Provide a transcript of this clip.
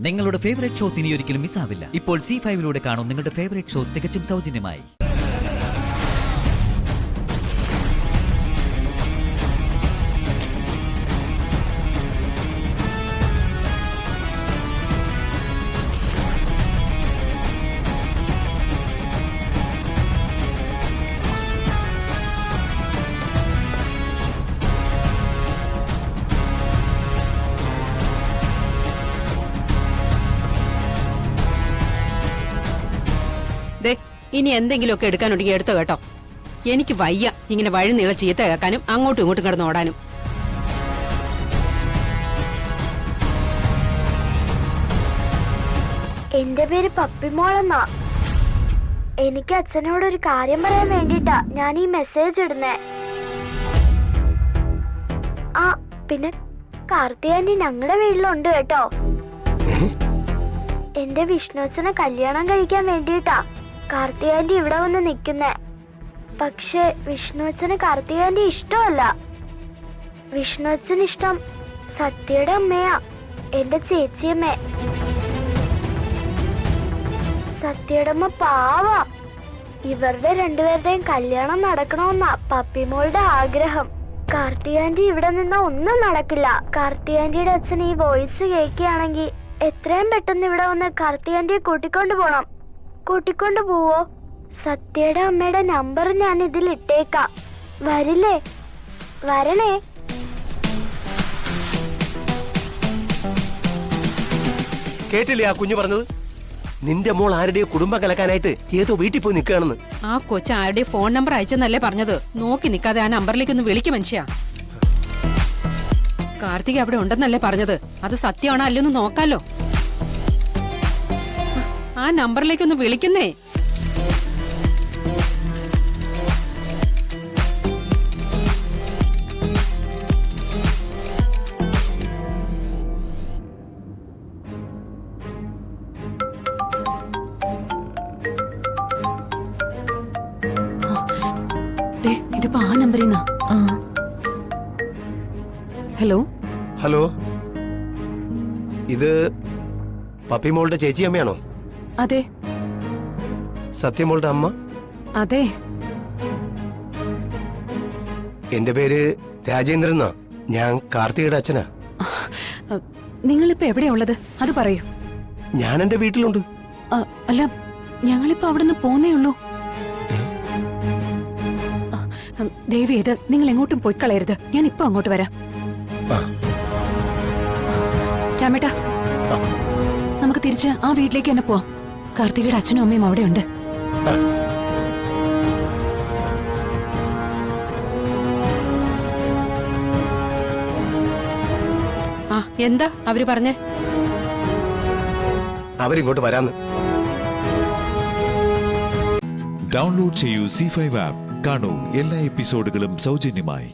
നിങ്ങളുടെ favourite shows ഇനി ഒരിക്കലും മിസ്സാവില്ല. ഇപ്പോൾ C5 കാണും നിങ്ങളുടെ ഫേവറേറ്റ് ഷോസ് തികച്ചും സൗജന്യമായി. ഇനി എന്തെങ്കിലുമൊക്കെ എടുക്കാനുണ്ടെങ്കിൽ എടുത്തോ കേട്ടോ. എനിക്ക് വയ്യ ഇങ്ങനെ വഴി നീള ചീത്ത കേൾക്കാനും അങ്ങോട്ടും ഇങ്ങോട്ടും കിടന്നോടാനും. എന്റെ പേര് പപ്പിമോളെന്നാ. എനിക്ക് അച്ഛനോട് ഒരു കാര്യം പറയാൻ വേണ്ടിട്ടാ ഞാൻ ഈ മെസ്സേജ് ഇടുന്നേ. ആ പിന്നെ കാർത്തിയാന്റി ഞങ്ങളുടെ വീട്ടിലുണ്ട് കേട്ടോ. എന്റെ വിഷ്ണുവച്ചനെ കല്യാണം കഴിക്കാൻ വേണ്ടിട്ടാ കാർത്തിയാന്റി ഇവിടെ വന്ന് നിക്കുന്നേ. പക്ഷെ വിഷ്ണുവച്ചന് കാർത്തിയാന്റി ഇഷ്ടമല്ല. വിഷ്ണുവച്ചന് ഇഷ്ടം സത്യയുടെ അമ്മയാ, എന്റെ ചേച്ചിയമ്മേ. സത്യയുടെ അമ്മ പാവാ. ഇവരുടെ രണ്ടുപേരുടെയും കല്യാണം നടക്കണമെന്നാ പപ്പിമോളുടെ ആഗ്രഹം. കാർത്തിയാന്റി ഇവിടെ നിന്നാ ഒന്നും നടക്കില്ല. കാർത്തിയാന്റിയുടെ അച്ഛൻ ഈ വോയിസ് കേൾക്കുകയാണെങ്കിൽ എത്രയും പെട്ടെന്ന് ഇവിടെ വന്ന് കാർത്തിയാന്റിയെ കൂട്ടിക്കൊണ്ടു പോണം. കൂട്ടിക്കൊണ്ടു പോവോ? സത്യയുടെ അമ്മയുടെ നമ്പർ ഞാൻ ഇതിൽ ഇട്ടേക്കാം. വരില്ലേ? വരണേ. കേട്ടില്ലേ ആ കുഞ്ഞു പറഞ്ഞത്? നിന്റെ മോൾ ആരുടെയോ കുടുംബം കലക്കാനായിട്ട് ഏതോ വീട്ടിൽ പോയി നിൽക്കുകയാണെന്ന്. ആ കൊച്ചു ആരുടെ ഫോൺ നമ്പർ അയച്ചെന്നല്ലേ പറഞ്ഞത്. നോക്കി നിൽക്കാതെ ആ നമ്പറിലേക്ക് ഒന്ന് വിളിക്കും മനുഷ്യ. കാർത്തിക അവിടെ ഉണ്ടെന്നല്ലേ പറഞ്ഞത്. അത് സത്യമാണോ അല്ലെന്ന് നോക്കാലോ. ആ നമ്പറിലേക്കൊന്ന് വിളിക്കുന്നേ. ഇതിപ്പോ ആ നമ്പറിന്നാ. ഹലോ ഹലോ, ഇത് പപ്പിമോളുടെ ചേച്ചിയമ്മയാണോ? അതെ. സത്യമോളുടെ അമ്മ? അതെ. എന്റെ പേര് രാജേന്ദ്രൻ എന്നാ. ഞാൻ കാർത്തികയുടെ അച്ഛനാ. നിങ്ങളിപ്പോ എവിടെയാ ഉള്ളത് അത് പറയൂ. ഞാൻ എന്റെ വീട്ടിലുണ്ട്. അല്ല, ഞങ്ങളിപ്പോ അവിടുന്ന് പോന്നേ ഉള്ളൂ. ദേവിയത് നിങ്ങൾ എങ്ങോട്ടും പോയി കളയരുത്. ഞാൻ ഇപ്പൊ അങ്ങോട്ട് വരാം. രാമേട്ടാ, നമുക്ക് തിരിച്ച് ആ വീട്ടിലേക്ക് തന്നെ പോവാം. കാർത്തികയുടെ അച്ഛനും അമ്മയും അവിടെ ഉണ്ട്. ആ എന്താ അവര് പറഞ്ഞേ? അവരിങ്ങോട്ട് വരാന്ന്. ഡൗൺലോഡ് ചെയ്യൂ C5 ആപ്പ്. കാണൂ എല്ലാ എപ്പിസോഡുകളും സൗജന്യമായി.